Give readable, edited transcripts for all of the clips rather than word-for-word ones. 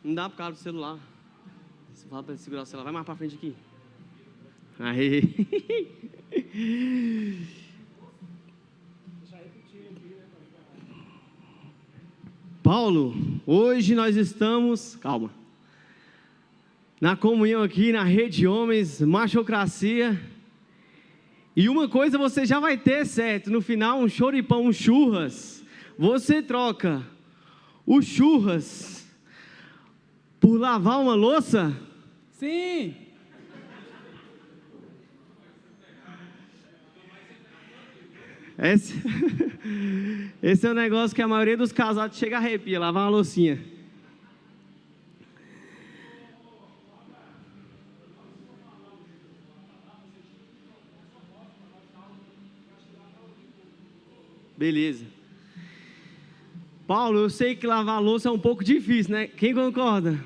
Não dá por causa do celular. Você fala pra ele segurar o celular. Vai mais pra frente aqui. Aí. Paulo, hoje nós estamos... Calma. Na comunhão aqui, na Rede Homens, Machocracia. E uma coisa você já vai ter, certo? No final, um choripão, um churras. Você troca o churras por lavar uma louça? Sim. Esse é um negócio que a maioria dos casados chega a arrepia, lavar uma loucinha. Beleza. Paulo, eu sei que lavar a louça é um pouco difícil, né? Quem concorda?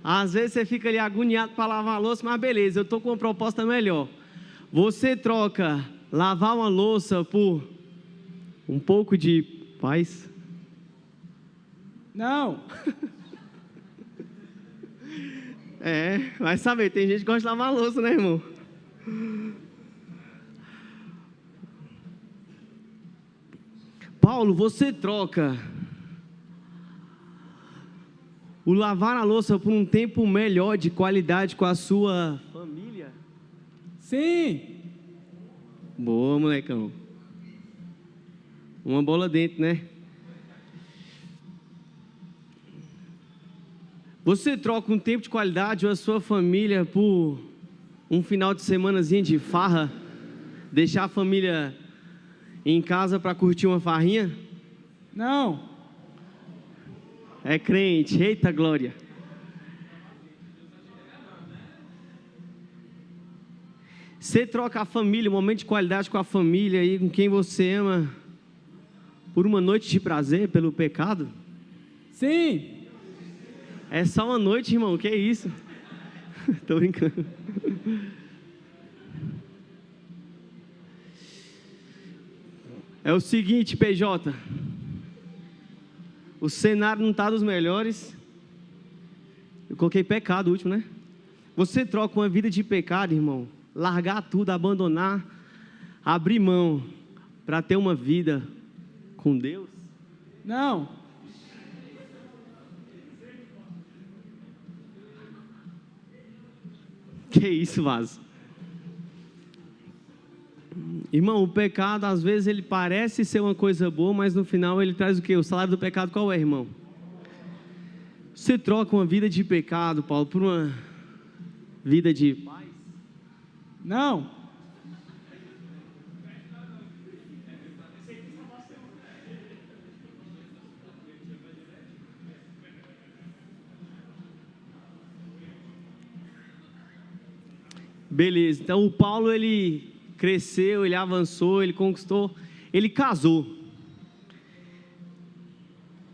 Às vezes você fica ali agoniado para lavar a louça, mas beleza, eu estou com uma proposta melhor. Você troca lavar uma louça por um pouco de paz? Não. Vai saber, tem gente que gosta de lavar a louça, né, irmão? Paulo, você troca o lavar a louça por um tempo melhor de qualidade com a sua família? Sim. Boa, molecão. Uma bola dentro, né? Você troca um tempo de qualidade com a sua família por um final de semanazinha de farra? Deixar a família em casa para curtir uma farrinha? Não. É crente, eita glória. Você troca a família, um momento de qualidade com a família e com quem você ama, por uma noite de prazer, pelo pecado? Sim. É só uma noite, irmão, que isso? Tô brincando. É o seguinte, PJ. O cenário não está dos melhores. Eu coloquei pecado último, né? Você troca uma vida de pecado, irmão, largar tudo, abandonar, abrir mão para ter uma vida com Deus? Não. Que isso, vaso? Irmão, o pecado, às vezes, ele parece ser uma coisa boa, mas no final ele traz o quê? O salário do pecado qual é, irmão? Você troca uma vida de pecado, Paulo, por uma vida de paz? Não. Beleza, então o Paulo, ele cresceu, ele avançou, ele conquistou, ele casou.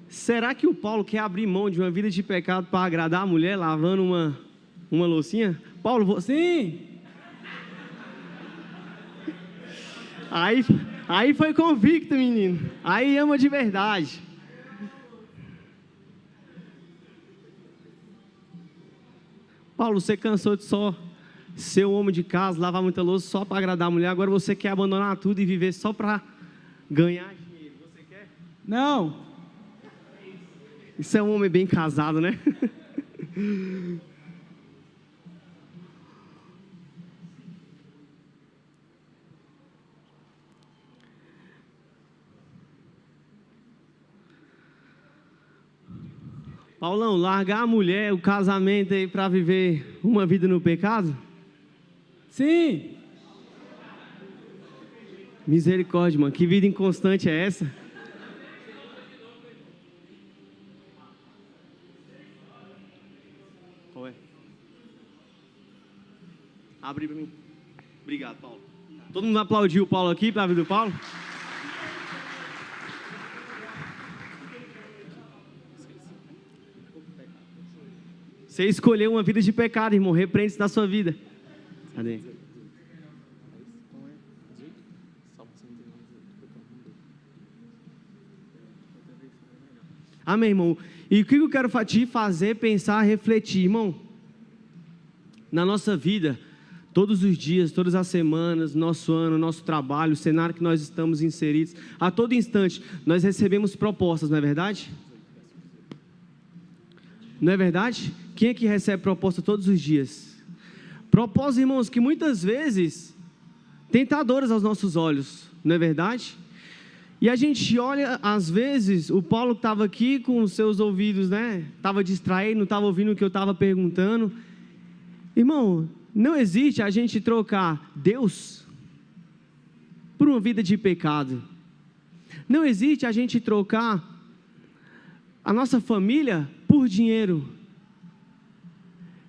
Será que o Paulo quer abrir mão de uma vida de pecado para agradar a mulher, lavando uma loucinha? Paulo, você... Sim. Aí foi convicto, menino. Aí ama de verdade. Paulo, você cansou de só ser um homem de casa, lavar muita louça só para agradar a mulher. Agora você quer abandonar tudo e viver só para ganhar dinheiro. Você quer? Não. Isso é um homem bem casado, né? Paulão, largar a mulher, o casamento aí para viver uma vida no pecado? Sim. Misericórdia, mano. Que vida inconstante é essa? Qual é? Abre para mim. Obrigado, Paulo. Todo mundo aplaudiu o Paulo aqui para a vida do Paulo? Você escolheu uma vida de pecado, irmão. Repreende isso na sua vida. Cadê? Amém, irmão? E o que eu quero te fazer pensar, refletir, irmão? Na nossa vida, todos os dias, todas as semanas, nosso ano, nosso trabalho, o cenário que nós estamos inseridos, a todo instante, nós recebemos propostas, não é verdade? Não é verdade? Quem é que recebe proposta todos os dias? Propostas, irmãos, que muitas vezes tentadoras aos nossos olhos, não é verdade? E a gente olha, às vezes, o Paulo estava aqui com os seus ouvidos, né? Estava distraído, não estava ouvindo o que eu estava perguntando. Irmão, não existe a gente trocar Deus por uma vida de pecado. Não existe a gente trocar a nossa família por dinheiro.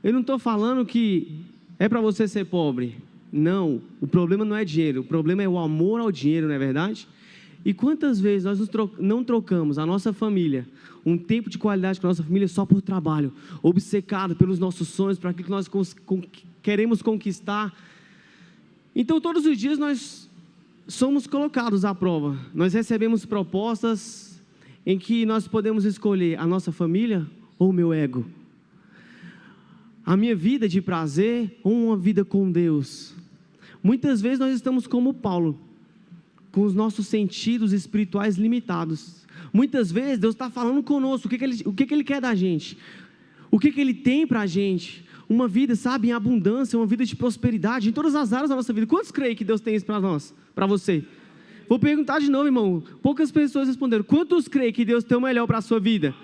Eu não estou falando que é para você ser pobre. Não, o problema não é dinheiro, o problema é o amor ao dinheiro, não é verdade? E quantas vezes nós não trocamos a nossa família, um tempo de qualidade com a nossa família só por trabalho, obcecado pelos nossos sonhos, para aquilo que nós queremos conquistar. Então todos os dias nós somos colocados à prova, nós recebemos propostas em que nós podemos escolher a nossa família ou o meu ego, a minha vida de prazer ou uma vida com Deus. Muitas vezes nós estamos como Paulo, com os nossos sentidos espirituais limitados. Muitas vezes Deus está falando conosco, o que Ele quer da gente, o que Ele tem para a gente, uma vida, sabe, em abundância, uma vida de prosperidade, em todas as áreas da nossa vida. Quantos creem que Deus tem isso para nós, para você? Vou perguntar de novo, irmão, poucas pessoas responderam. Quantos creem que Deus tem o melhor para a sua vida?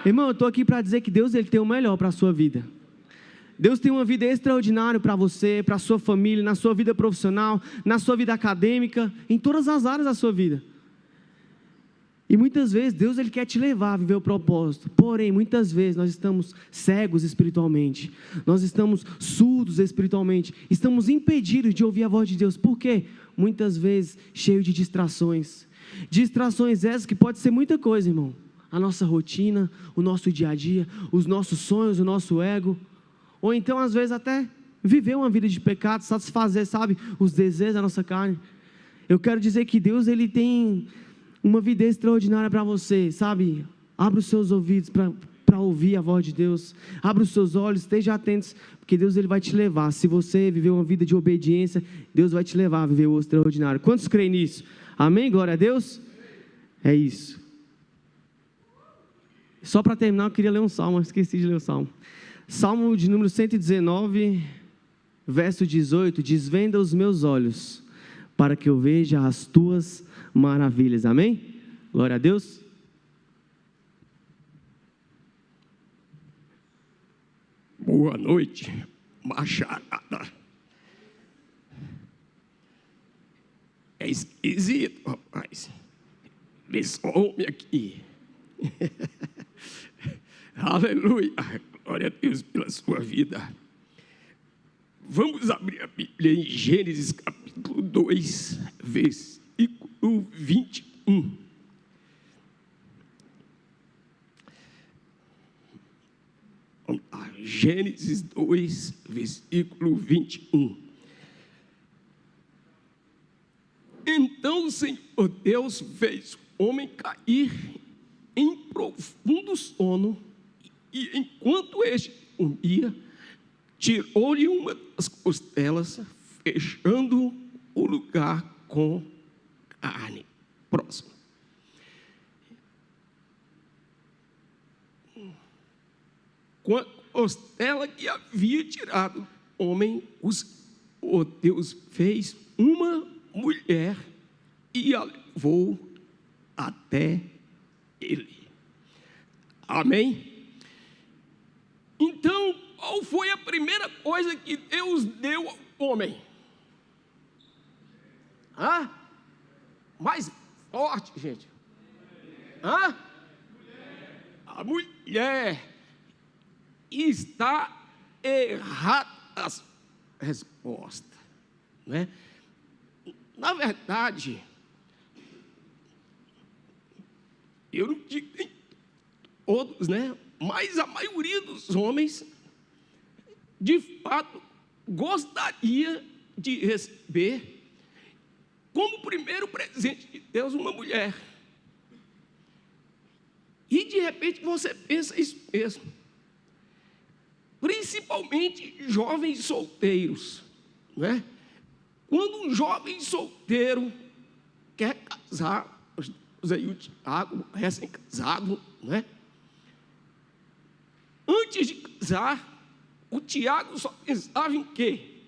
Irmão, eu estou aqui para dizer que Deus Ele tem o melhor para a sua vida. Deus tem uma vida extraordinária para você, para a sua família, na sua vida profissional, na sua vida acadêmica, em todas as áreas da sua vida. E muitas vezes Deus Ele quer te levar a viver o propósito. Porém, muitas vezes nós estamos cegos espiritualmente. Nós estamos surdos espiritualmente. Estamos impedidos de ouvir a voz de Deus. Por quê? Muitas vezes cheio de distrações. Distrações essas que pode ser muita coisa, irmão. A nossa rotina, o nosso dia a dia, os nossos sonhos, o nosso ego. Ou então, às vezes, até viver uma vida de pecado, satisfazer, sabe, os desejos da nossa carne. Eu quero dizer que Deus, Ele tem uma vida extraordinária para você, sabe? Abra os seus ouvidos para ouvir a voz de Deus. Abra os seus olhos, esteja atentos, porque Deus Ele vai te levar. Se você viver uma vida de obediência, Deus vai te levar a viver o extraordinário. Quantos creem nisso? Amém? Glória a Deus? É isso. Só para terminar, eu queria ler um salmo, mas esqueci de ler o salmo. Salmo de número 119, verso 18, desvenda os meus olhos, para que eu veja as tuas maravilhas, amém? Glória a Deus. Boa noite, macharada. É esquisito, rapaz, esse homem aqui. Aleluia. Glória a Deus pela sua vida. Vamos abrir a Bíblia em Gênesis capítulo 2, versículo 21. Vamos lá, Gênesis 2, versículo 21. Então o Senhor Deus fez o homem cair em profundo sono, e enquanto este dormia, tirou-lhe uma das costelas, fechando o lugar com carne. Próximo. Com a costela que havia tirado o homem, o Deus fez uma mulher e a levou até ele. Amém? Então, qual foi a primeira coisa que Deus deu ao homem? Mais forte, gente. A mulher. Está errada a resposta, não é? Na verdade, eu não digo nem todos, né? Mas a maioria dos homens, de fato, gostaria de receber como primeiro presente de Deus uma mulher. E de repente você pensa isso mesmo. Principalmente jovens solteiros, não é? Quando um jovem solteiro quer casar, aí o Tiago, recém-casado, não é? Antes de casar, o Tiago só pensava em quê?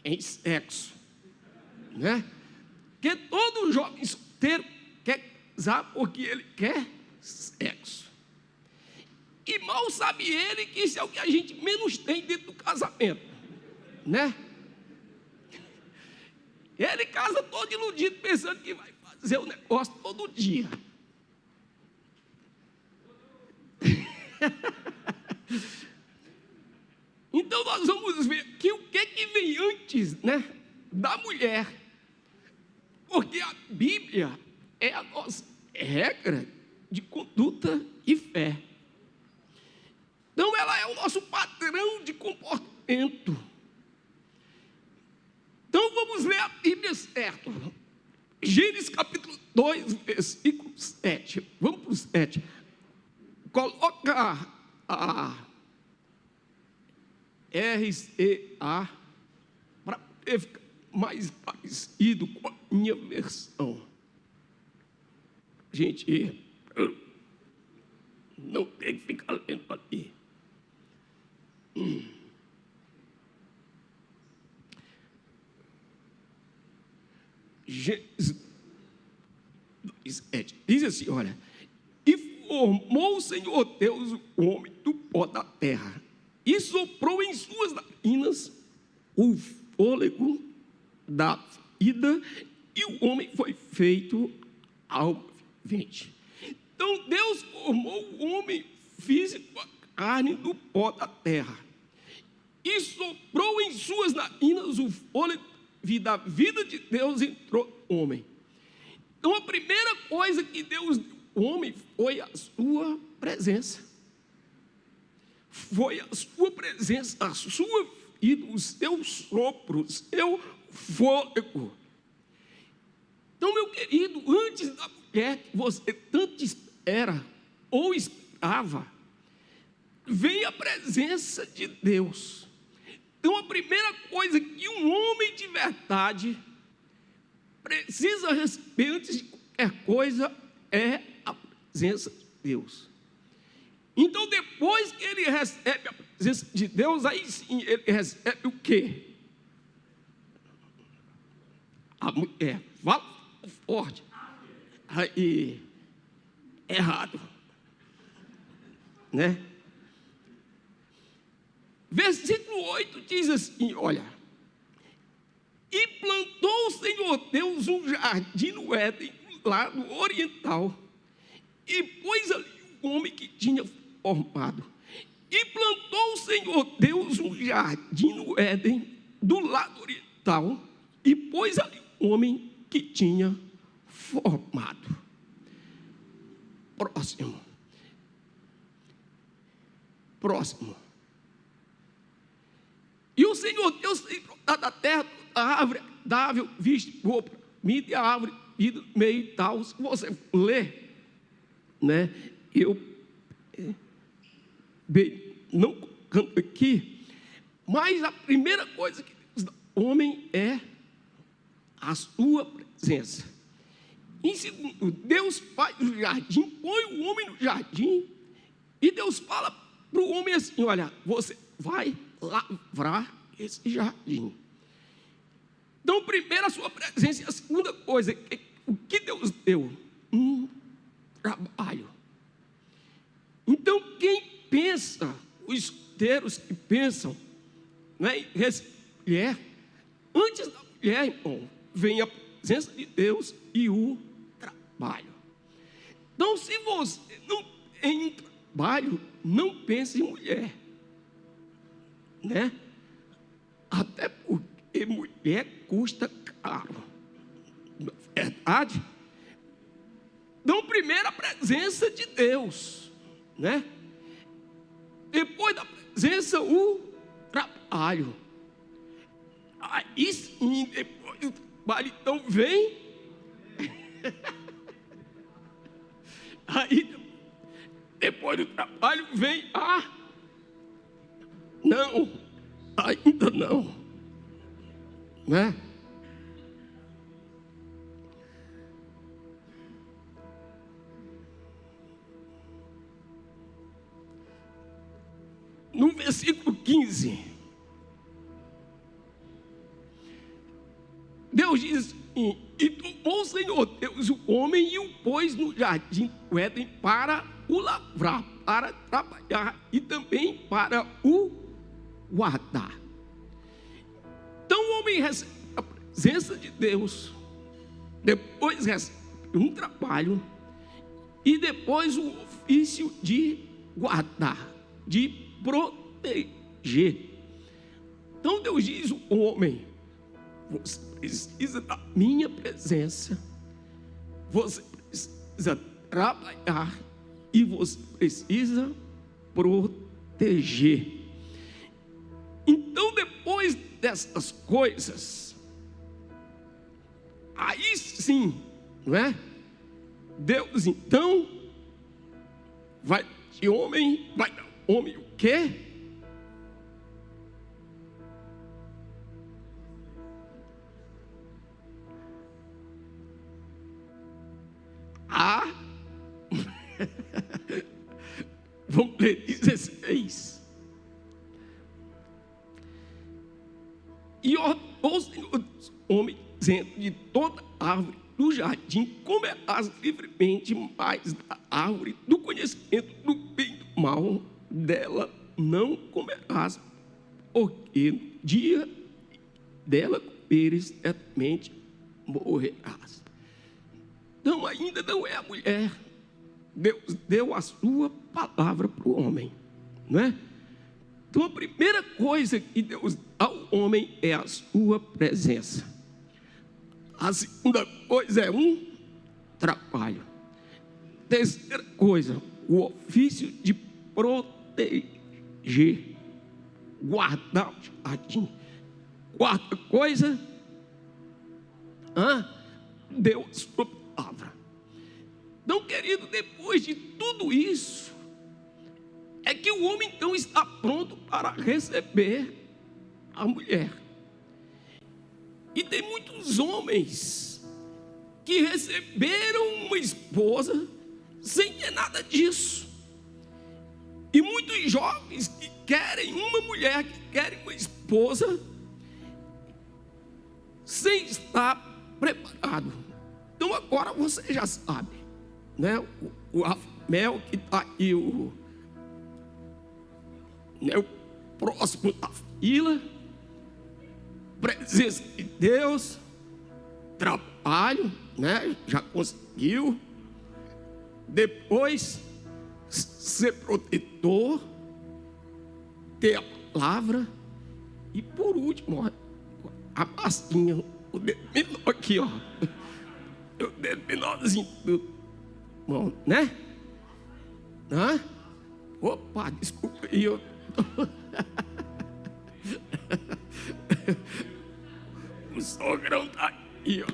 Em sexo, né? Porque todo jovem solteiro quer casar porque ele quer sexo. E mal sabe ele que isso é o que a gente menos tem dentro do casamento, né? Ele casa todo iludido, pensando que vai fazer o negócio todo dia. Então nós vamos ver que o que vem antes, né, da mulher. Porque a Bíblia é a nossa regra de conduta e fé. Então ela é o nosso padrão de comportamento. Então vamos ler a Bíblia certo. Gênesis capítulo 2, versículo 7. Vamos para o 7. Coloca a RCA para ficar mais parecido com a minha versão. Gente, não tem que ficar lendo ali. Gênesis 2:7 diz assim, olha: e formou o Senhor Deus o homem do pó da terra, e soprou em suas narinas o fôlego da vida, e o homem foi feito alma vivente. Então Deus formou o homem físico, a carne do pó da terra, e soprou em suas narinas o fôlego da vida de Deus, entrou no homem. Então a primeira coisa que Deus deu ao homem foi a sua presença. Foi a sua presença, a sua vida, o seu sopro, o seu fôlego. Então, meu querido, antes da mulher que você tanto espera ou esperava, vem a presença de Deus. Então, a primeira coisa que um homem de verdade precisa receber antes de qualquer coisa é a presença de Deus. Então, depois que ele recebe a presença de Deus, aí sim ele recebe o quê? A mulher. Fala forte. Aí, errado, né? Versículo 8 diz assim, olha: e plantou o Senhor Deus um jardim no Éden, do lado oriental, e pôs ali o homem que tinha formado. E plantou o Senhor Deus um jardim no Éden, do lado oriental, e pôs ali o homem que tinha formado. Próximo. E o Senhor Deus tem brotado da terra a árvore agradável, vista boa para comida, e a árvore vida no meio e tal. Se você ler, né, eu não canto aqui, mas a primeira coisa que Deus dá ao homem é a sua presença. Em segundo, Deus faz o jardim, põe o homem no jardim, e Deus fala para o homem assim: olha, você vai lavrar esse jardim. Então, primeiro a sua presença, e a segunda coisa, o que Deus deu? Um trabalho. Então, quem pensa, os solteiros que pensam, né, em mulher, antes da mulher, irmão, vem a presença de Deus e o trabalho. Então, se você não tem trabalho, não pense em mulher, né? Até porque mulher custa caro, não é verdade? Então, primeiro a presença de Deus, né? Depois da presença, o trabalho. Aí sim, depois do trabalho, então vem. Aí depois do trabalho vem não, ainda não, né? No versículo 15, Deus diz assim: e tomou o Senhor Deus o homem e o pôs no jardim do Éden para o lavrar, para trabalhar e também para o guardar. Então o homem recebe a presença de Deus, depois recebe um trabalho e depois o ofício de guardar, de proteger. Então Deus diz ao homem: você precisa da minha presença, você precisa trabalhar e você precisa proteger. Então, depois dessas coisas, aí sim, não é? Deus então vai dar homem o quê? Vamos ler 16. E ordenou o Senhor o homem, dizendo: de toda árvore do jardim comerás livremente, mas da árvore do conhecimento do bem e do mal, dela não comerás, porque no dia dela comeres, certamente morrerás. Então ainda não é a mulher. Deus deu a sua palavra para o homem, não é? Então a primeira coisa que Deus dá ao homem é a sua presença. A segunda coisa é um trabalho. Terceira coisa, o ofício de proteger, guardar o jardim. Quarta coisa, deu a sua palavra. Então, querido, depois de tudo isso, é que o homem então está pronto para receber a mulher. E tem muitos homens que receberam uma esposa sem ter nada disso. E muitos jovens que querem uma mulher, que querem uma esposa, sem estar preparado. Então agora você já sabe, né? O Rafael que está aqui, o próximo da fila, presença de Deus, trabalho, né? Já conseguiu. Depois, ser protetor, ter a palavra. E por último, ó, a pastinha, o dedo menor aqui, ó. O dedo menorzinho do mão, né? Opa, desculpa aí, eu... O sogrão tá aqui, ó.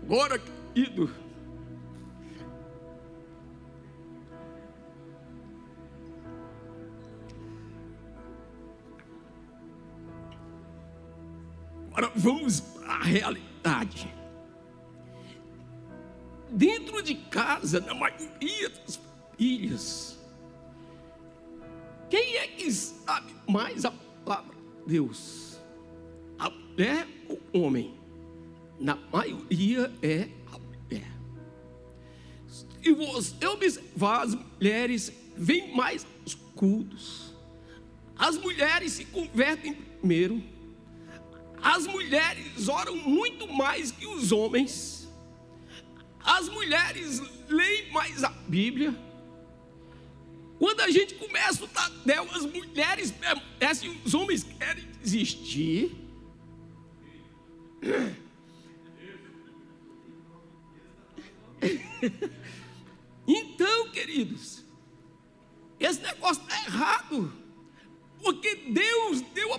Agora, querido, agora vamos para a realidade. Dentro de casa, na maioria das famílias, quem é que sabe mais a palavra de Deus? A mulher ou o homem? Na maioria é a mulher. Se você observar, as mulheres vêm mais aos cultos. As mulheres se convertem primeiro. As mulheres oram muito mais que os homens. As mulheres leem mais a Bíblia. Quando a gente começa o Tadel, as mulheres permanecem, os homens querem desistir. Então, queridos, esse negócio está errado. Porque Deus deu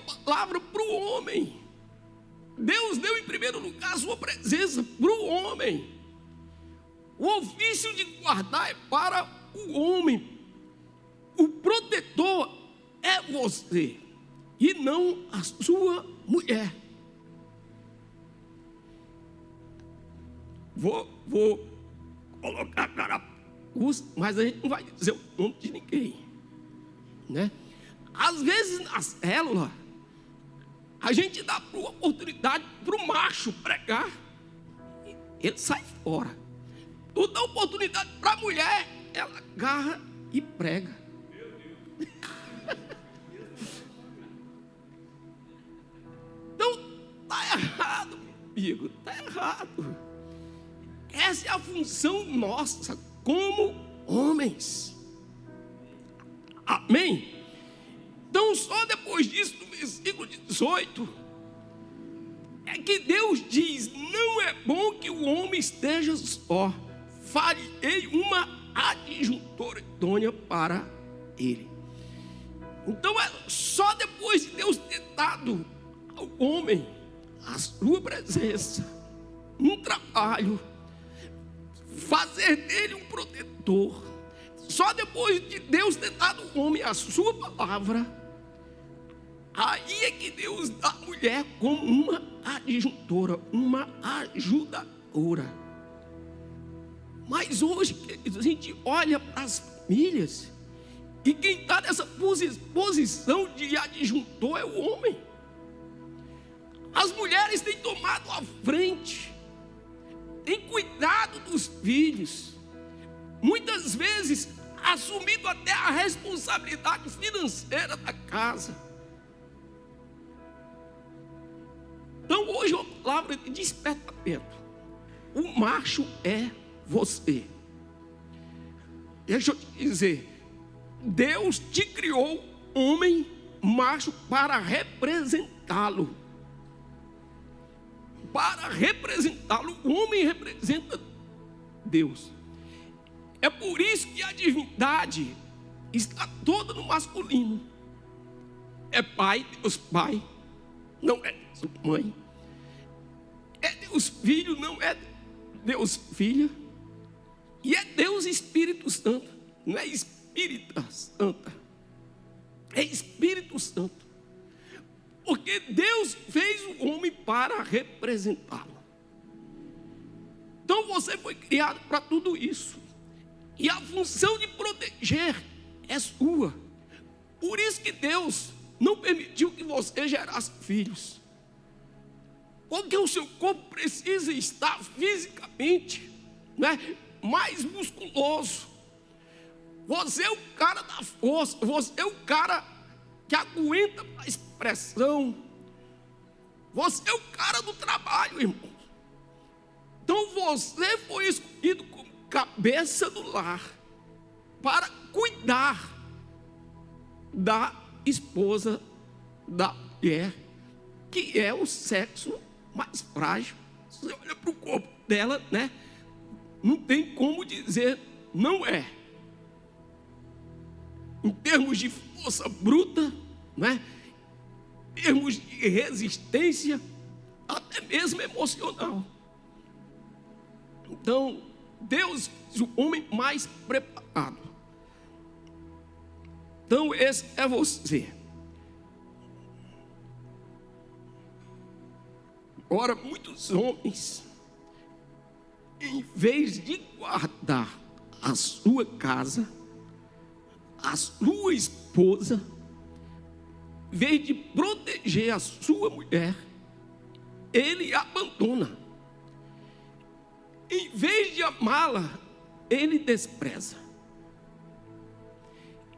Deus deu em primeiro lugar a sua presença para o homem. O ofício de guardar é para o homem. O protetor é você e não a sua mulher. Vou colocar a carapuça, mas a gente não vai dizer o nome de ninguém, né? Às vezes na célula a gente dá oportunidade para o macho pregar, ele sai fora. Tu dá oportunidade para a mulher, ela agarra e prega. Então está errado, meu amigo, está errado. Essa é a função nossa como homens. Amém? Então, só depois disso, no versículo 18, é que Deus diz: não é bom que o homem esteja só, farei uma adjuntora idônea para ele. Então, é só depois de Deus ter dado ao homem a sua presença, um trabalho, fazer dele um protetor, só depois de Deus ter dado ao homem a sua palavra, aí é que Deus dá a mulher como uma adjuntora, uma ajudadora. Mas hoje, queridos, a gente olha para as famílias e quem está nessa posição de adjuntor é o homem. As mulheres têm tomado a frente, têm cuidado dos filhos, muitas vezes assumido até a responsabilidade financeira da casa. Então hoje é uma palavra de despertamento. O macho é você. Deixa eu te dizer, Deus te criou homem, macho, para representá-lo. Para representá-lo, o homem representa Deus. É por isso que a divindade está toda no masculino. É pai, Deus pai, não é Deus mãe. É Deus filho, não é Deus filha. E é Deus Espírito Santo, não é Espírita Santa, é Espírito Santo. Porque Deus fez o homem para representá-lo. Então você foi criado para tudo isso. E a função de proteger é sua. Por isso que Deus não permitiu que você gerasse filhos. Porque o seu corpo precisa estar fisicamente, né, mais musculoso. Você é o cara da força, você é o cara que aguenta mais pressão. Você é o cara do trabalho, irmão. Então você foi escolhido como cabeça do lar para cuidar da esposa da mulher, que é o sexo mais frágil. Você olha para o corpo dela, né? Não tem como dizer não é. Em termos de força bruta, né? Em termos de resistência, até mesmo emocional. Então, Deus fez o homem mais preparado. Então, esse é você. Ora, muitos homens, em vez de guardar a sua casa, a sua esposa, em vez de proteger a sua mulher, ele abandona. Em vez de amá-la, ele despreza.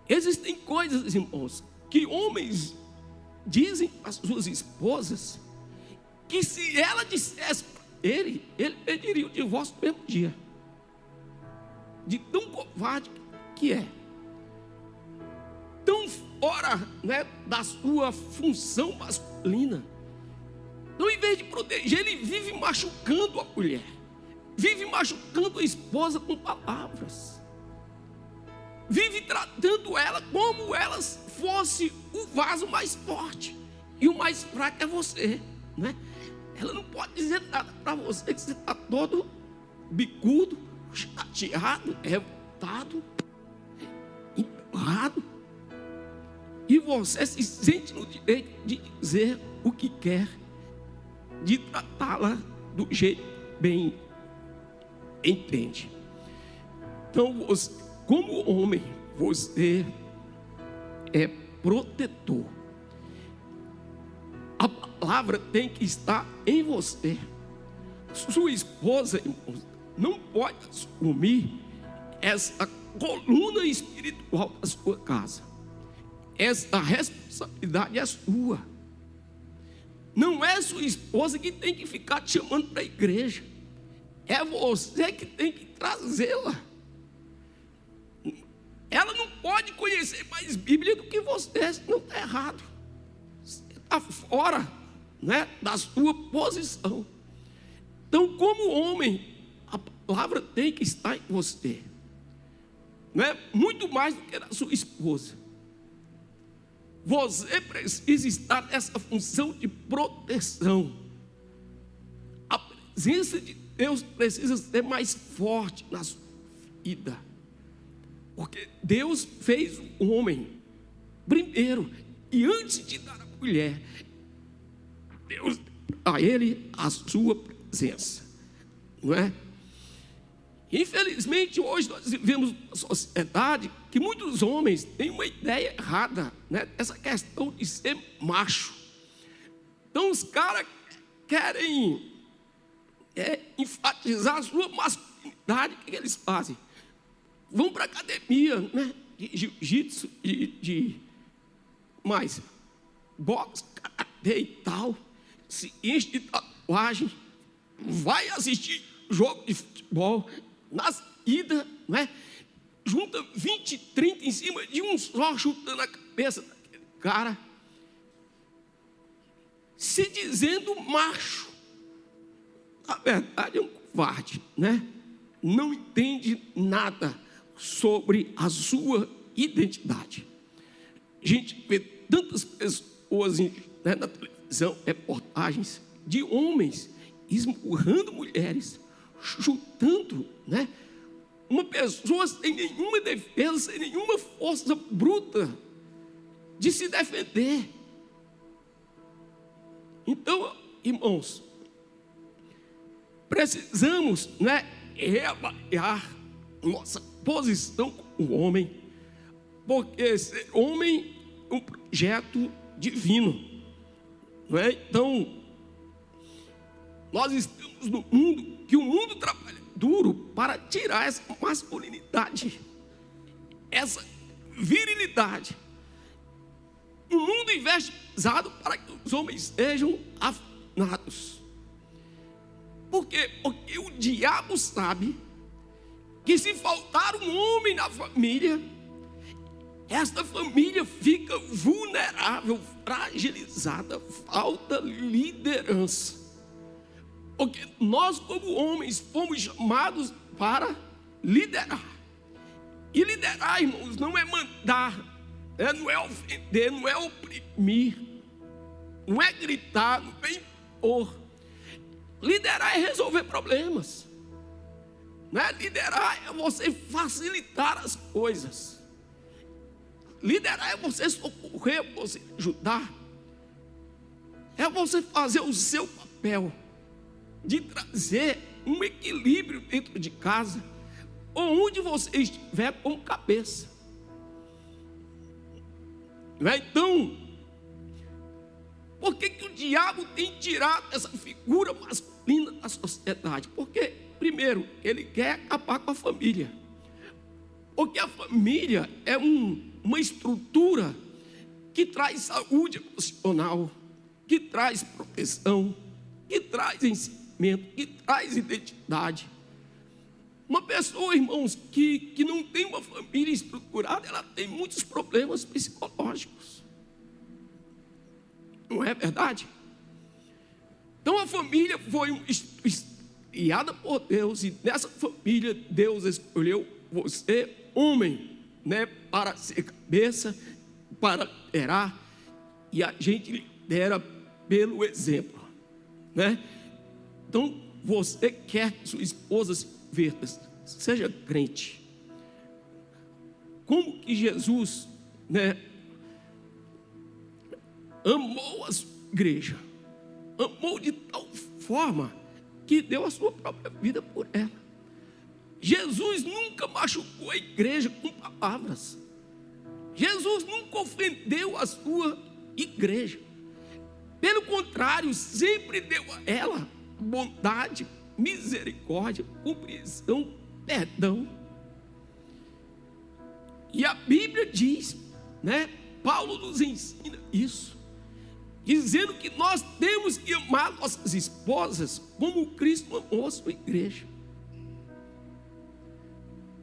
Existem coisas, irmãos, que homens dizem às suas esposas, que se ela dissesse para ele pediria o divórcio no mesmo dia. De tão covarde que é. Tão fora, né, da sua função masculina. Então, em vez de proteger, ele vive machucando a mulher. Vive machucando a esposa com palavras. Vive tratando ela como ela fosse o vaso mais forte. E o mais fraco é você, né? ela não pode dizer nada para você que você está todo bicudo, chateado, revoltado, empurrado. E você se sente no direito de dizer o que quer, de tratá-la do jeito bem entende. Então, você, como homem, você é protetor. A palavra tem que estar em você. Sua esposa, irmãos, não pode assumir essa coluna espiritual da sua casa. Essa responsabilidade é sua. Não é sua esposa que tem que ficar te chamando para a igreja. É você que tem que trazê-la. Ela não pode conhecer mais Bíblia do que você, senão está errado. Você está fora, né, da sua posição. Então, como homem, a palavra tem que estar em você. Não é muito mais do que na sua esposa. Você precisa estar nessa função de proteção. A presença de Deus precisa ser mais forte na sua vida. Porque Deus fez o homem primeiro. E antes de dar a mulher, Deus deu a ele a sua presença. Não é? Infelizmente, hoje nós vivemos uma sociedade que muitos homens têm uma ideia errada, né? Essa questão de ser macho. Então, os caras querem enfatizar a sua masculinidade. O que eles fazem? Vão para a academia, né? De jiu-jitsu, de mais boxe, karatê e tal. Se enche de tatuagem, vai assistir jogo de futebol. Na ida, não é? Junta 20, 30 em cima de um só, chutando a cabeça daquele cara, se dizendo macho. Na verdade é um covarde, né? Não entende nada sobre a sua identidade. A gente vê tantas pessoas, né, na televisão, reportagens de homens esmurrando mulheres, chutando, né? Uma pessoa sem nenhuma defesa, sem nenhuma força bruta de se defender. Então, irmãos, precisamos, né, reavaliar nossa posição como homem, porque ser homem é um projeto divino, não é? Então, nós estamos no mundo que o mundo trabalha duro para tirar essa masculinidade, essa virilidade. O mundo investe pesado para que os homens sejam afinados. Por quê? Porque o diabo sabe que se faltar um homem na família, esta família fica vulnerável, fragilizada, falta liderança. Porque nós, como homens, fomos chamados para liderar. E liderar, irmãos, não é mandar, não é ofender, não é oprimir, não é gritar, não é impor. Liderar é resolver problemas. Não é? Liderar é você facilitar as coisas. Liderar é você socorrer, você ajudar. É você fazer o seu papel de trazer um equilíbrio dentro de casa, onde você estiver como cabeça. Então, por que o diabo tem tirado essa figura masculina da sociedade? Porque, primeiro, ele quer acabar com a família. Porque a família é uma estrutura que traz saúde emocional, que traz proteção, que traz ensinamento, que traz identidade. Uma pessoa, irmãos, que não tem uma família estruturada, ela tem muitos problemas psicológicos. Não é verdade? Então a família foi criada por Deus, e nessa família Deus escolheu você, homem, né, para ser cabeça, para liderar, e a gente lidera pelo exemplo. né? Então, você quer que sua esposa se converta, seja crente. Como que Jesus, né, amou a sua igreja, amou de tal forma que deu a sua própria vida por ela. Jesus nunca machucou a igreja com palavras. Jesus nunca ofendeu a sua igreja. Pelo contrário, sempre deu a ela bondade, misericórdia, compreensão, perdão. E a Bíblia diz, né? Paulo nos ensina isso, dizendo que nós temos que amar nossas esposas como Cristo amou a sua igreja,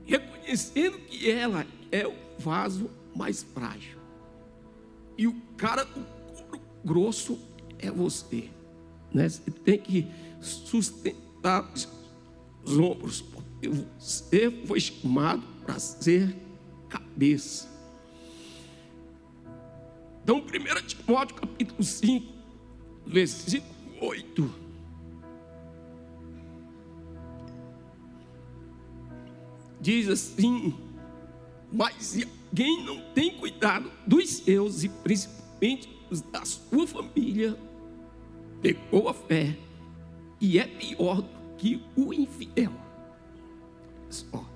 reconhecendo que ela é o vaso mais frágil e o cara do couro grosso é você, né? Você tem que sustentar os ombros, porque você foi chamado para ser cabeça. Então, 1 Timóteo capítulo 5, versículo 8. Diz assim: mas se alguém não tem cuidado dos seus, e principalmente os da sua família, negou a fé e é pior do que o infiel. Só.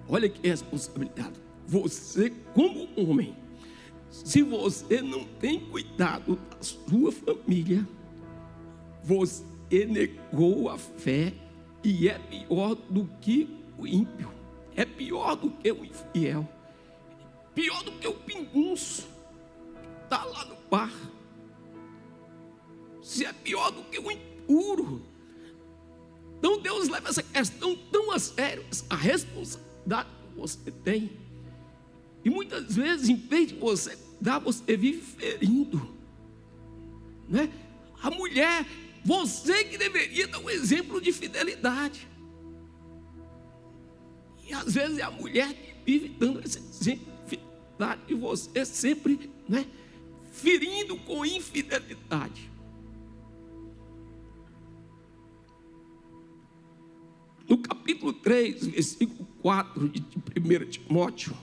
Olha que responsabilidade. Você, como homem, se você não tem cuidado da sua família, você negou a fé e é pior do que o ímpio, é pior do que o infiel, pior do que o pingunço, está lá no bar. Se é pior do que o impuro. Então Deus leva essa questão tão a sério, a responsabilidade que você tem. E muitas vezes, em vez de você dar, você vive ferindo, né? A mulher, você que deveria dar um exemplo de fidelidade. E às vezes é a mulher que vive dando esse exemplo de fidelidade e você sempre, né, ferindo com infidelidade. No capítulo 3, versículo 4 de 1 Timóteo,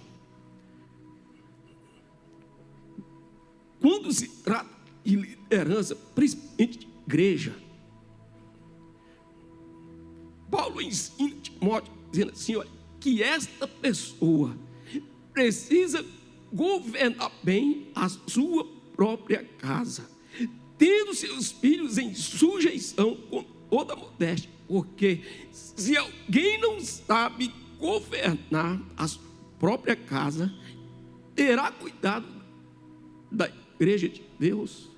quando se trata de liderança, principalmente de igreja, Paulo ensina Timóteo, dizendo assim: olha, que esta pessoa precisa governar bem a sua própria casa, tendo seus filhos em sujeição com toda modéstia, porque se alguém não sabe governar a sua própria casa, terá cuidado da igreja de Deus.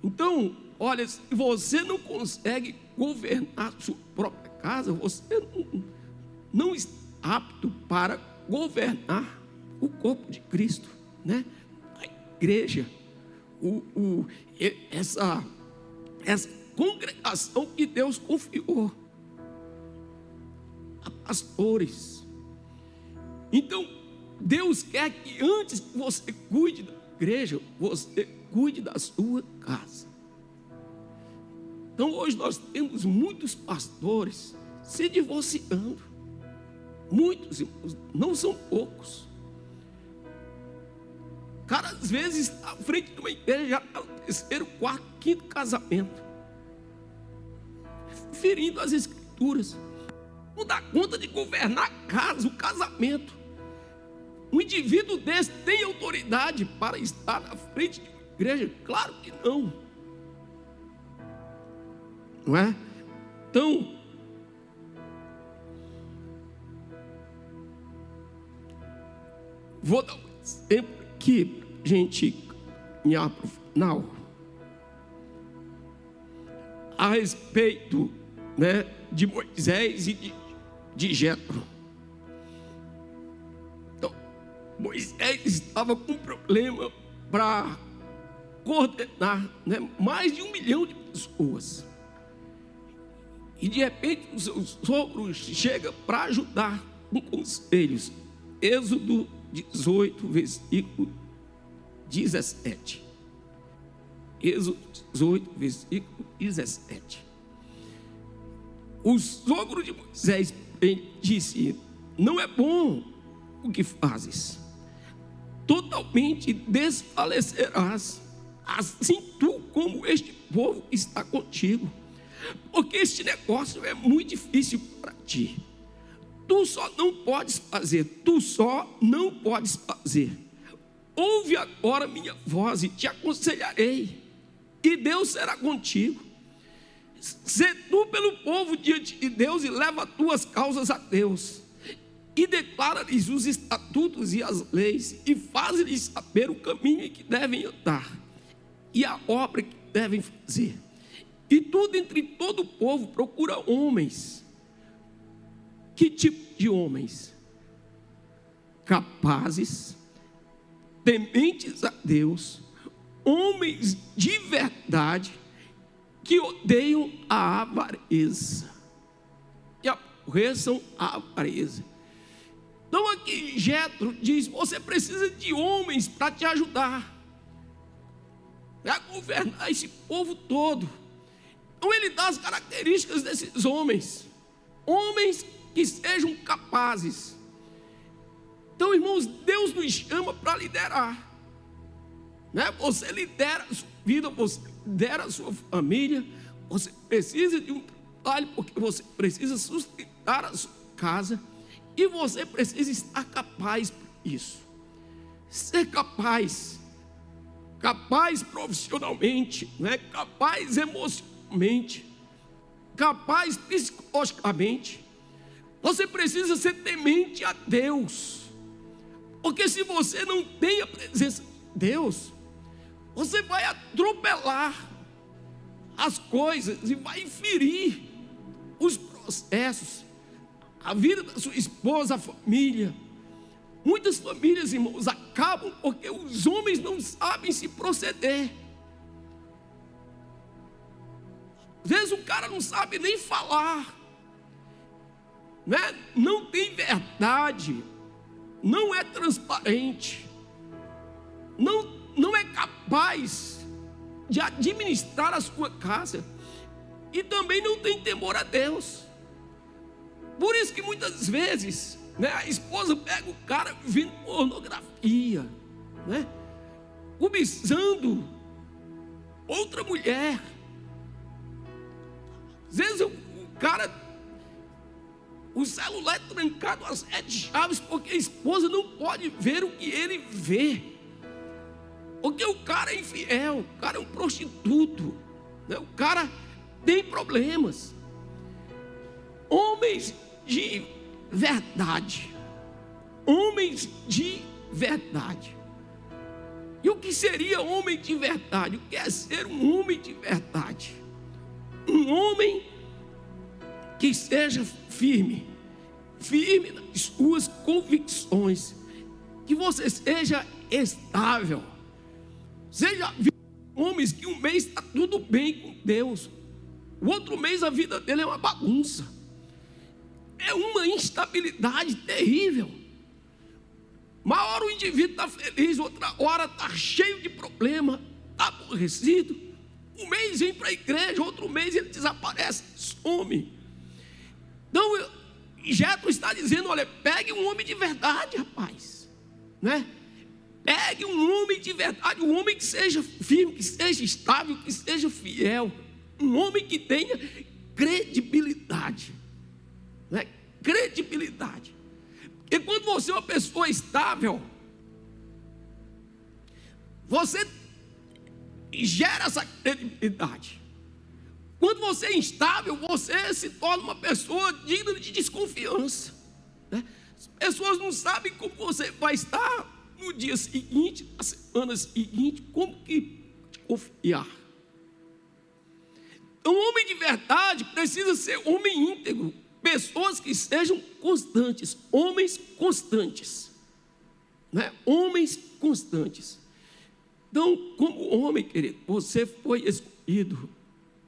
Então, olha, se você não consegue governar a sua própria casa, você não está apto para governar o corpo de Cristo, né? A igreja, essa congregação que Deus confiou a pastores. Então, Deus quer que antes que você cuide da igreja, você cuide da sua casa. Então, hoje nós temos muitos pastores se divorciando. Muitos, não são poucos. O cara às vezes está à frente de uma igreja, já está no 3º, 4º, 5º casamento, ferindo as escrituras. Não dá conta de governar a casa, o casamento. Um indivíduo desse tem autoridade para estar na frente de uma igreja? Claro que não. Não é? Então, vou dar um exemplo aqui, gente, caminhar para o final, a respeito, né, de Moisés e de Jetro. Então, Moisés estava com um problema para coordenar, né, mais de 1 milhão de pessoas. E de repente o seu sogro chega para ajudar com conselhos. Êxodo 18, versículo 17. Êxodo 18, versículo 17. O sogro de Moisés disse: não é bom o que fazes, totalmente desfalecerás, assim tu como este povo está contigo, porque este negócio é muito difícil para ti. Tu só não podes fazer. Ouve agora minha voz e te aconselharei, e Deus será contigo. Sê tu pelo povo diante de Deus e leva as tuas causas a Deus, e declara-lhes os estatutos e as leis, e faz-lhes saber o caminho em que devem andar, e a obra que devem fazer. E tu, dentre todo o povo, procura homens. Que tipo de homens? Capazes, tementes a Deus, homens de verdade, que odeiam a avareza, que aborreçam a avareza. Então aqui Jetro diz: você precisa de homens para te ajudar a governar esse povo todo. Então ele dá as características desses homens que sejam capazes. Então, irmãos, Deus nos chama para liderar, né? Você lidera a sua vida, você lidera a sua família, você precisa de um trabalho, porque você precisa sustentar a sua casa, e você precisa estar capaz para isso. Ser capaz profissionalmente, né? Capaz emocionalmente, capaz psicologicamente. Você precisa ser temente a Deus, porque se você não tem a presença de Deus, você vai atropelar as coisas e vai ferir os processos, a vida da sua esposa, a família. Muitas famílias, irmãos, acabam porque os homens não sabem se proceder. Às vezes o cara não sabe nem falar, né? Não tem verdade, não é transparente, não é capaz de administrar a sua casa, e também não tem temor a Deus. Por isso que muitas vezes, né, a esposa pega o cara vendo pornografia, né, cobiçando outra mulher. Às vezes o cara, o celular é trancado às 7 chaves, porque a esposa não pode ver o que ele vê, porque o cara é infiel, o cara é um prostituto, né? O cara tem problemas. Homens de verdade, E o que seria homem de verdade? O que é ser um homem de verdade? Um homem que seja firme nas suas convicções, que você seja estável. Seja homens que um mês está tudo bem com Deus, o outro mês a vida dele é uma bagunça, é uma instabilidade terrível. Uma hora o indivíduo está feliz, outra hora está cheio de problema, está aborrecido. Um mês vem para a igreja, outro mês ele desaparece, some. Então Jetro está dizendo: olha, pegue um homem de verdade, rapaz, né? Pegue um homem de verdade, um homem que seja firme, que seja estável, que seja fiel, um homem que tenha credibilidade, né? Credibilidade. Porque quando você é uma pessoa estável, você gera essa credibilidade. Quando você é instável, você se torna uma pessoa digna de desconfiança, né? As pessoas não sabem como você vai estar no dia seguinte, na semana seguinte, como que confiar. Então, um homem de verdade precisa ser homem íntegro, pessoas que sejam constantes, homens constantes, né? Homens constantes. Então, como homem, querido, você foi escolhido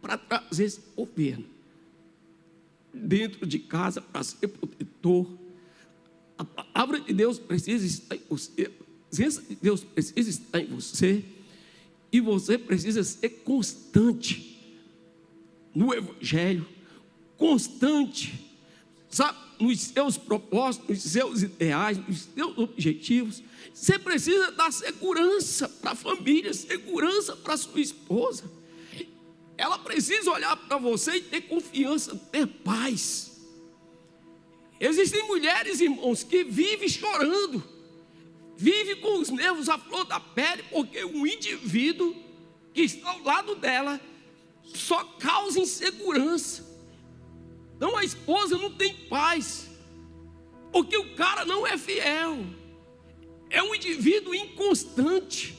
para trazer esse governo dentro de casa, para ser protetor. A palavra de Deus precisa estar em você, a presença de Deus precisa estar em você, E você precisa ser constante no Evangelho, constante, sabe, nos seus propósitos, nos seus ideais, nos seus objetivos. Você precisa dar segurança para a família, segurança para a sua esposa. Ela precisa olhar para você e ter confiança, ter paz. Existem mulheres, irmãos, que vivem chorando, vivem com os nervos à flor da pele, porque um indivíduo que está ao lado dela só causa insegurança. Então a esposa não tem paz, porque o cara não é fiel, é um indivíduo inconstante,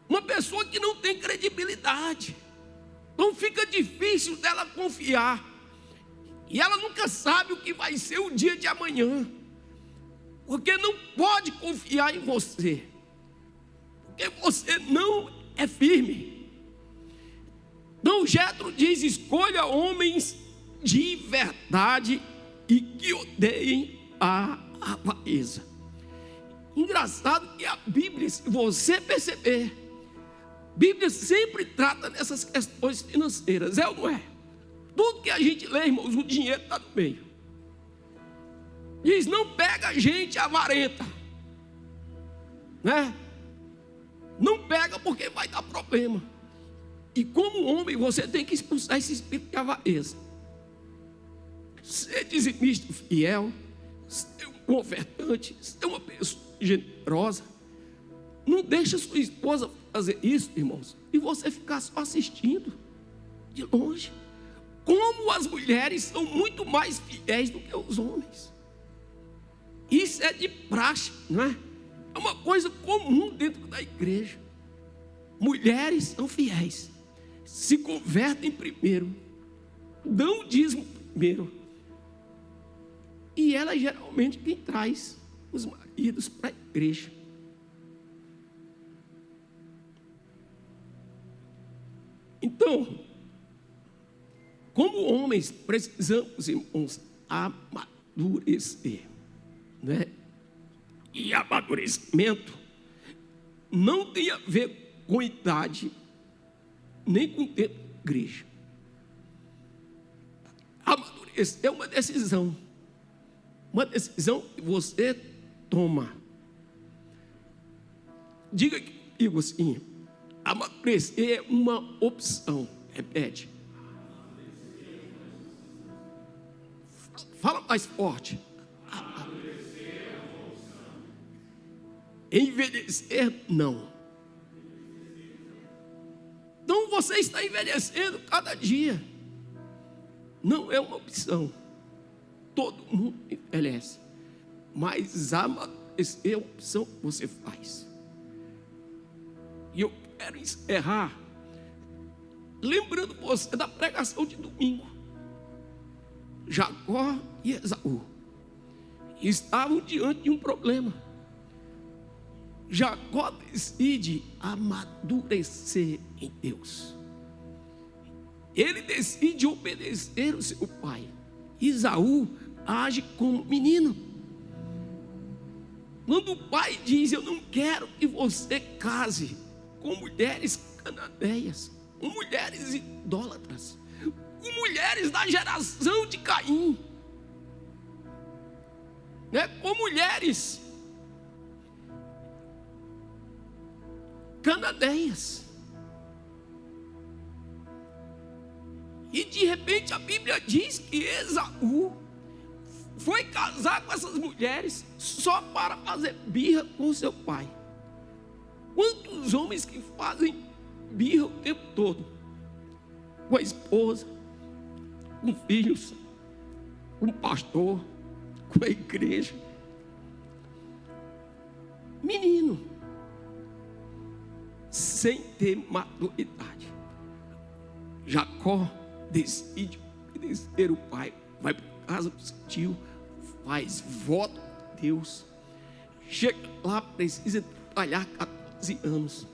uma pessoa que não tem credibilidade. Então fica difícil dela confiar, e ela nunca sabe o que vai ser o dia de amanhã, porque não pode confiar em você, porque você não é firme. Então Jetro diz: escolha homens de verdade e que odeiem a avareza. Engraçado que a Bíblia, se você perceber, a Bíblia sempre trata dessas questões financeiras, é ou não é? Tudo que a gente lê, irmãos, o dinheiro está no meio. Diz: não pega gente avarenta, né? Não pega, porque vai dar problema. E como homem, você tem que expulsar esse espírito de avareza. Ser dizimista fiel, ser um ofertante, ser uma pessoa generosa. Não deixa sua esposa fazer isso, irmãos, e você ficar só assistindo de longe. Como as mulheres são muito mais fiéis do que os homens. Isso é de praxe, não é? É uma coisa comum dentro da igreja. Mulheres são fiéis, se convertem primeiro, dão o dízimo primeiro, e ela é geralmente quem traz os maridos para a igreja. Então, como homens, precisamos, irmãos, amadurecer, né? E amadurecimento não tem a ver com idade, nem com tempo de igreja. Amadurecer é uma decisão que você toma. Diga comigo assim: amadurecer é uma opção. Repete. Fala mais forte. Envelhecer, não. Então você está envelhecendo cada dia. Não é uma opção. Todo mundo envelhece, mas amadurecer é a opção que você faz. E eu quero encerrar lembrando você da pregação de domingo. Jacó e Esaú estavam diante de um problema. Jacó decide amadurecer em Deus. Ele decide obedecer o seu pai. Esaú age como menino. Quando o pai diz: eu não quero que você case com mulheres cananeias, com mulheres idólatras, com mulheres da geração de Caim, né? Com mulheres cananeias. E de repente a Bíblia diz que Esaú foi casar com essas mulheres só para fazer birra com seu pai. Quantos homens que fazem birra o tempo todo? Com a esposa, com filhos, com o pastor, com a igreja. Menino, sem ter maturidade. Jacó decide obedecer o pai, vai para casa do seu tio, faz voto a Deus, chega lá, precisa trabalhar 14 anos.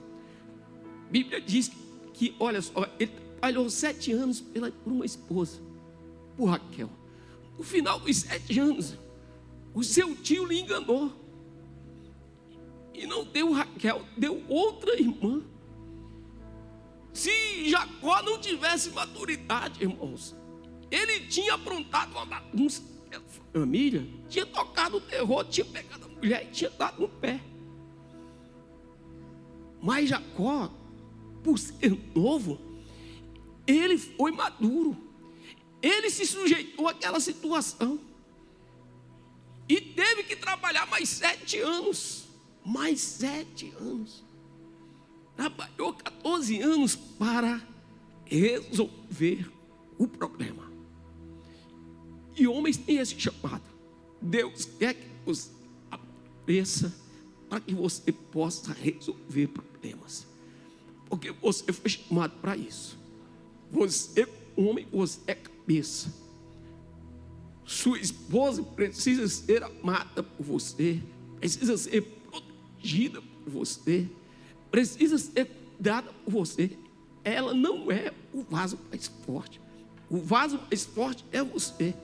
A Bíblia diz que, olha só, ele trabalhou 7 anos por uma esposa, por Raquel. No final dos 7 anos, o seu tio lhe enganou e não deu Raquel, deu outra irmã. tivesse maturidade, irmãos, ele tinha aprontado uma bagunça na família, tinha tocado o terror, tinha pegado a mulher e tinha dado no pé. Mas Jacó, por ser novo, ele foi maduro. Ele se sujeitou àquela situação. E teve que trabalhar mais 7 anos. Mais 7 anos. Trabalhou 14 anos para resolver o problema. E homens têm esse chamado. Deus quer que você apareça para que você possa resolver problemas. Porque você foi chamado para isso. Você, homem, você é cabeça. Sua esposa precisa ser amada por você, precisa ser protegida por você, precisa ser cuidada por você. Ela não é o vaso mais forte. O vaso mais forte é você.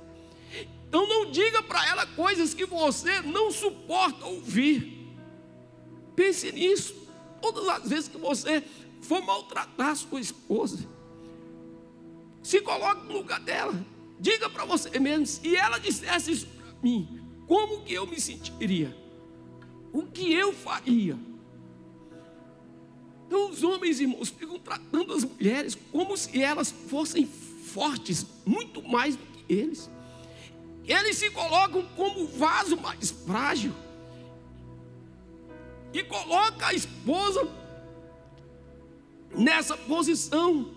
Então não diga para ela coisas que você não suporta ouvir. Pense nisso. Todas as vezes que você for maltratar a sua esposa, se coloque no lugar dela. Diga para você mesmo, se ela dissesse isso para mim, como que eu me sentiria? O que eu faria? Então os homens, irmãos, ficam tratando as mulheres como se elas fossem fortes, muito mais do que eles. Eles se colocam como o vaso mais frágil e coloca a esposa nessa posição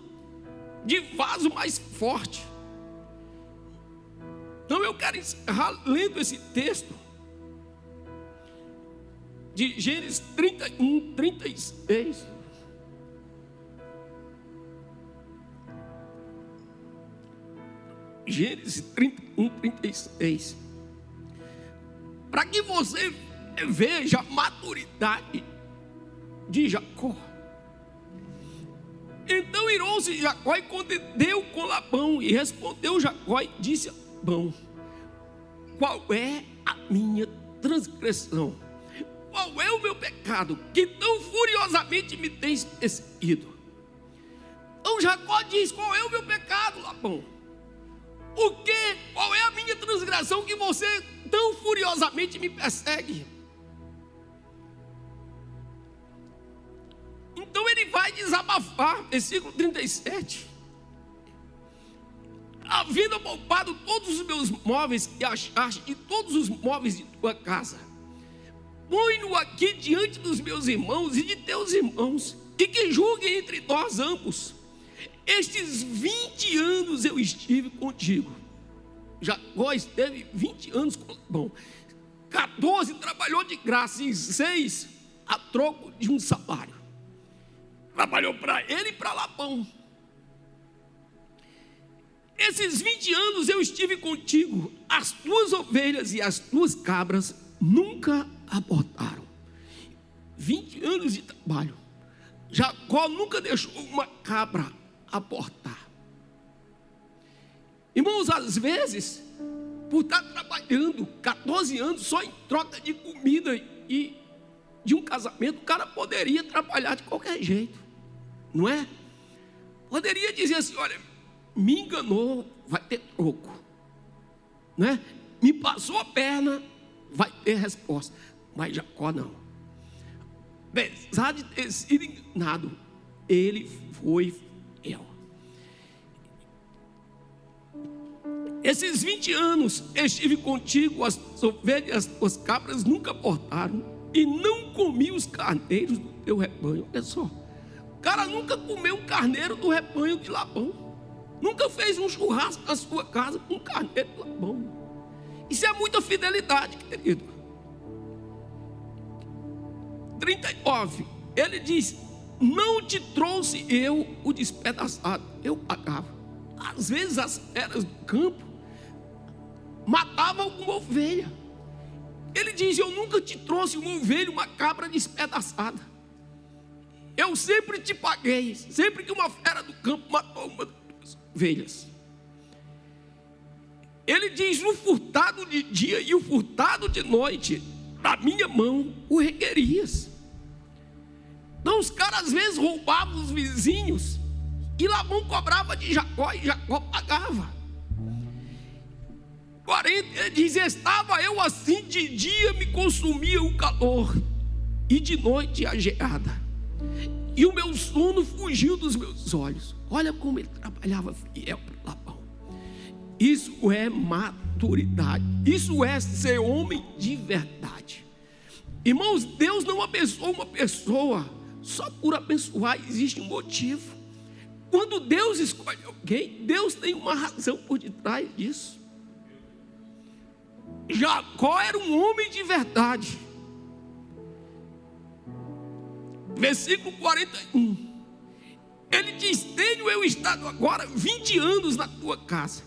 de vaso mais forte. Então eu quero encerrar lendo esse texto de Gênesis 31, 36. Gênesis 31, 36. Para que você veja a maturidade de Jacó. Então irou-se Jacó e contendeu com Labão, e respondeu Jacó e disse a Labão: qual é a minha transgressão? Qual é o meu pecado que tão furiosamente me tens perseguido? Então Jacó diz: qual é o meu pecado, Labão? O que? Qual é a minha transgressão que você tão furiosamente me persegue? Então ele vai desabafar, versículo 37. Havendo poupado todos os meus móveis que achaste e todos os móveis de tua casa, põe-no aqui diante dos meus irmãos e de teus irmãos, e que julguem entre nós ambos. Estes 20 anos eu estive contigo. Jacó esteve 20 anos com Labão. 14 trabalhou de graça e 6 a troco de um salário. Trabalhou para ele e para Labão. Esses 20 anos eu estive contigo. As tuas ovelhas e as tuas cabras nunca abortaram. 20 anos de trabalho. Jacó nunca deixou uma cabra abortar. Irmãos, às vezes, por estar trabalhando 14 anos só em troca de comida e de um casamento, o cara poderia trabalhar de qualquer jeito, não é? Poderia dizer assim: olha, me enganou, vai ter troco, não é? Me passou a perna, vai ter resposta. Mas Jacó não. Apesar de ter sido enganado, ele foi fiel. Esses 20 anos estive contigo, as ovelhas, as cabras nunca abortaram, e não comi os carneiros do teu rebanho. Olha só, o cara nunca comeu um carneiro do rebanho de Labão, nunca fez um churrasco na sua casa com um carneiro de Labão. Isso é muita fidelidade, querido. 39, ele diz: não te trouxe eu o despedaçado, eu pagava. Às vezes as feras do campo matavam alguma ovelha. Ele diz: eu nunca te trouxe uma ovelha, uma cabra despedaçada. Eu sempre te paguei, sempre que uma fera do campo matou uma das ovelhas. Ele diz: o furtado de dia e o furtado de noite, da minha mão o requerias. Então os caras às vezes roubavam os vizinhos E Labão cobrava de Jacó e Jacó pagava. 40, ele diz: estava eu assim, de dia me consumia o calor, e de noite a geada, e o meu sono fugiu dos meus olhos. Olha como ele trabalhava fiel para Labão. Isso é maturidade, isso é ser homem de verdade. Irmãos, Deus não abençoa uma pessoa só por abençoar, existe um motivo. Quando Deus escolhe alguém, Deus tem uma razão por detrás disso. Jacó era um homem de verdade. Versículo 41. Ele diz: tenho eu estado agora 20 anos na tua casa,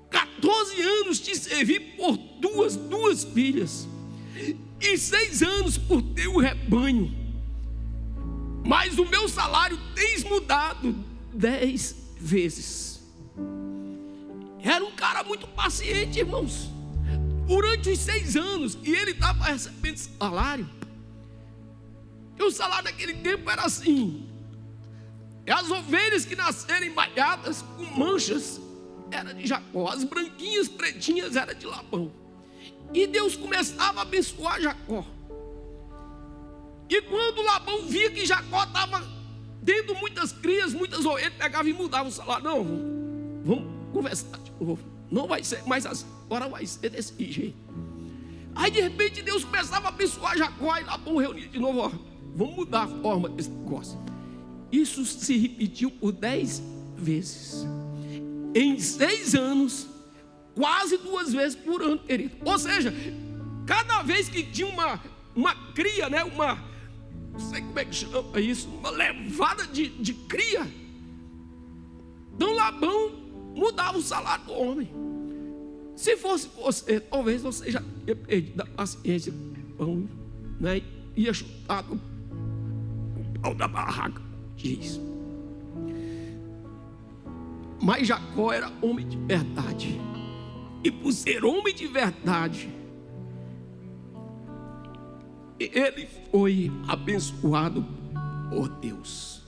14 anos te servi por duas filhas, e 6 anos por teu rebanho, mas o meu salário tens mudado 10 vezes. Era um cara muito paciente, irmãos. Durante os 6 anos que ele estava recebendo salário, e o salário naquele tempo era assim: as ovelhas que nascerem malhadas com manchas era de Jacó, as branquinhas, pretinhas era de Labão. E Deus começava a abençoar Jacó. E quando Labão via que Jacó estava tendo muitas crias, muitas ovelhas, ele pegava e mudava o salário. Não, vamos conversar de novo. Não vai ser mais assim, agora vai ser desse jeito. Aí de repente Deus começava a abençoar Jacó, e Labão reunia de novo: ó, vamos mudar a forma desse negócio. Isso se repetiu por 10 vezes. Em 6 anos, quase 2 vezes por ano, querido. Ou seja, cada vez que tinha uma cria, né, não sei como é que chama isso, uma levada de cria, então Labão mudava o salário do homem. Se fosse você, talvez você já ia perdido a paciência, né? Ia chutado o pau da barraca, diz. Mas Jacó era homem de verdade, e por ser homem de verdade, ele foi abençoado por Deus.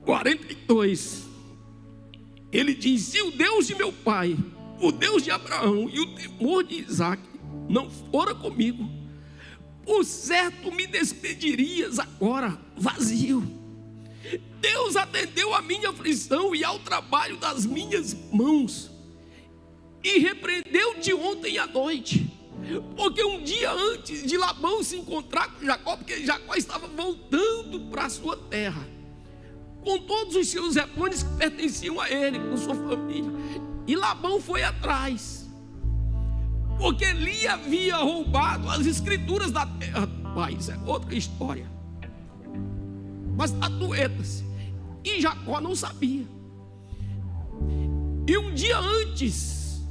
42. Ele diz: se o Deus de meu pai, o Deus de Abraão e o temor de Isaac não fora comigo, por certo me despedirias agora vazio. Deus atendeu a minha aflição e ao trabalho das minhas mãos, e repreendeu-te ontem à noite, porque um dia antes de Labão se encontrar com Jacó, porque Jacó estava voltando para a sua terra, com todos os seus rebanhos que pertenciam a ele, com sua família, e Labão foi atrás, porque lhe havia roubado as escrituras da terra do pai. Isso é outra história, mas estatuetas, e Jacó não sabia. E um dia antes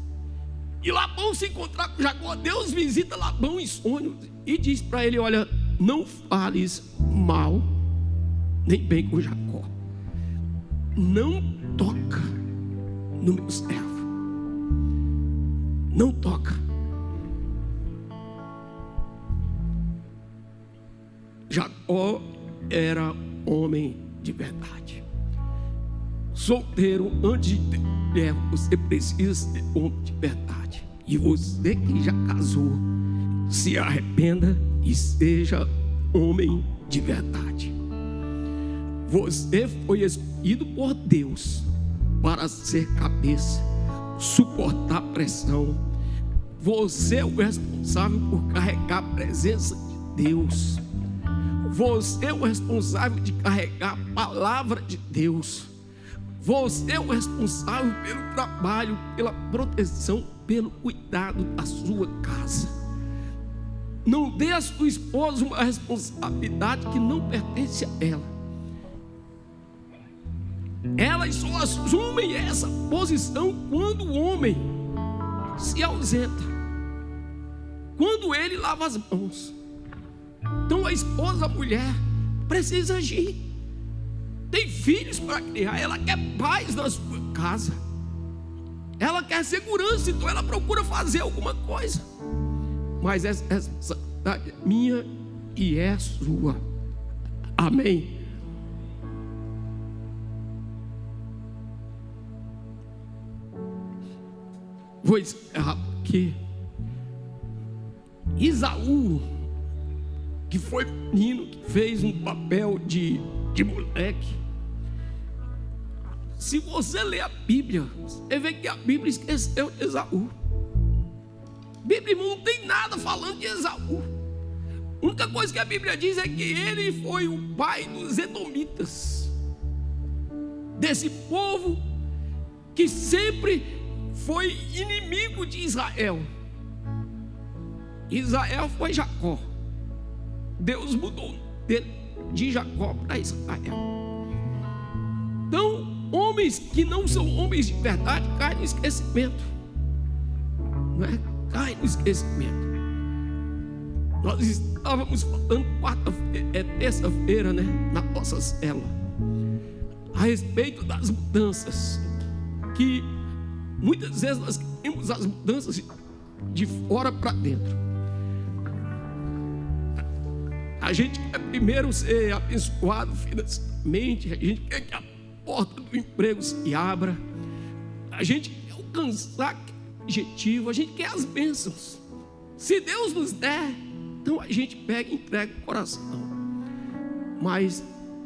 de Labão se encontrar com Jacó, Deus visita Labão em sonhos e diz para ele: olha, não fales mal nem bem com Jacó, não toca no meu servo, não toca. Jacó era homem de verdade. Solteiro, antes de ter mulher, você precisa ser homem de verdade. E você que já casou, se arrependa e seja homem de verdade. Você foi escolhido por Deus para ser cabeça, suportar pressão. Você é o responsável por carregar a presença de Deus. Você é o responsável de carregar a palavra de Deus. Você é o responsável pelo trabalho, pela proteção, pelo cuidado da sua casa. Não dê à sua esposa uma responsabilidade que não pertence a ela. Elas só assumem essa posição quando o homem se ausenta, quando ele lava as mãos. Então a esposa, a mulher, precisa agir. Tem filhos para criar, ela quer paz na sua casa, ela quer segurança, então ela procura fazer alguma coisa. Mas essa responsabilidade é minha e é sua. Amém? vou encerrar aqui. Esaú, que foi menino, que fez um papel de moleque. Se você ler a Bíblia, você vê que a Bíblia esqueceu de Esaú. A Bíblia não tem nada falando de Esaú. A única coisa que a Bíblia diz é que ele foi o pai dos edomitas, desse povo que sempre foi inimigo de Israel. Israel foi Jacó. Deus mudou dele de Jacó para Israel. Então, homens que não são homens de verdade caem no esquecimento. Não é? Caem no esquecimento. Nós estávamos falando terça-feira, né, na nossa célula, a respeito das mudanças, que muitas vezes nós queremos as mudanças de fora para dentro. A gente quer primeiro ser abençoado financeiramente, a gente quer que a porta do emprego se abra, a gente quer alcançar aquele objetivo, a gente quer as bênçãos. Se Deus nos der, então a gente pega e entrega o coração. Mas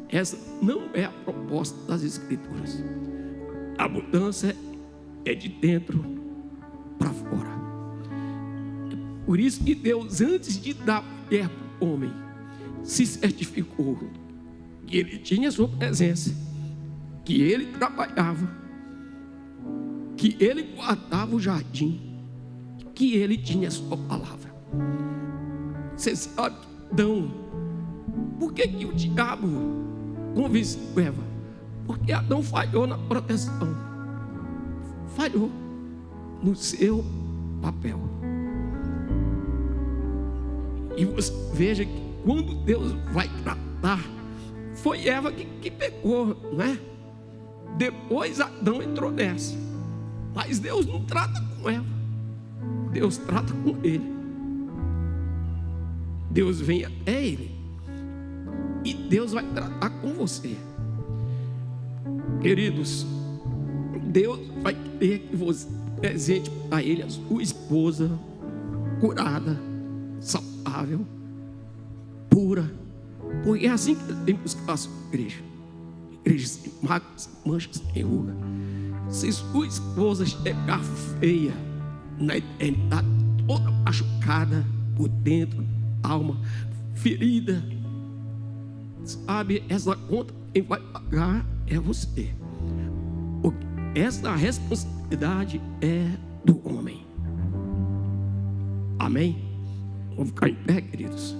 essa não é a proposta das Escrituras. A mudança é de dentro para fora. Por isso que Deus, antes de dar mulher para o homem, se certificou que ele tinha sua presença, que ele trabalhava, que ele guardava o jardim, que ele tinha sua palavra. Você sabe, Adão, por que o diabo convenceu Eva? Porque Adão falhou na proteção, falhou no seu papel. E você veja que quando Deus vai tratar, foi Eva que pecou, não é? Depois Adão entrou nessa. Mas Deus não trata com Eva, Deus trata com ele. Deus vem até ele e Deus vai tratar com você. Queridos, Deus vai querer que você presente para ele a sua esposa curada, saudável, pura, porque é assim que ele tem buscado a sua igreja. Igreja sem máculas, manchas, sem ruga. Se sua esposa chegar feia na eternidade, toda machucada por dentro, alma ferida, sabe, essa conta quem vai pagar é você. Essa responsabilidade é do homem. Amém? Vamos ficar em pé, queridos.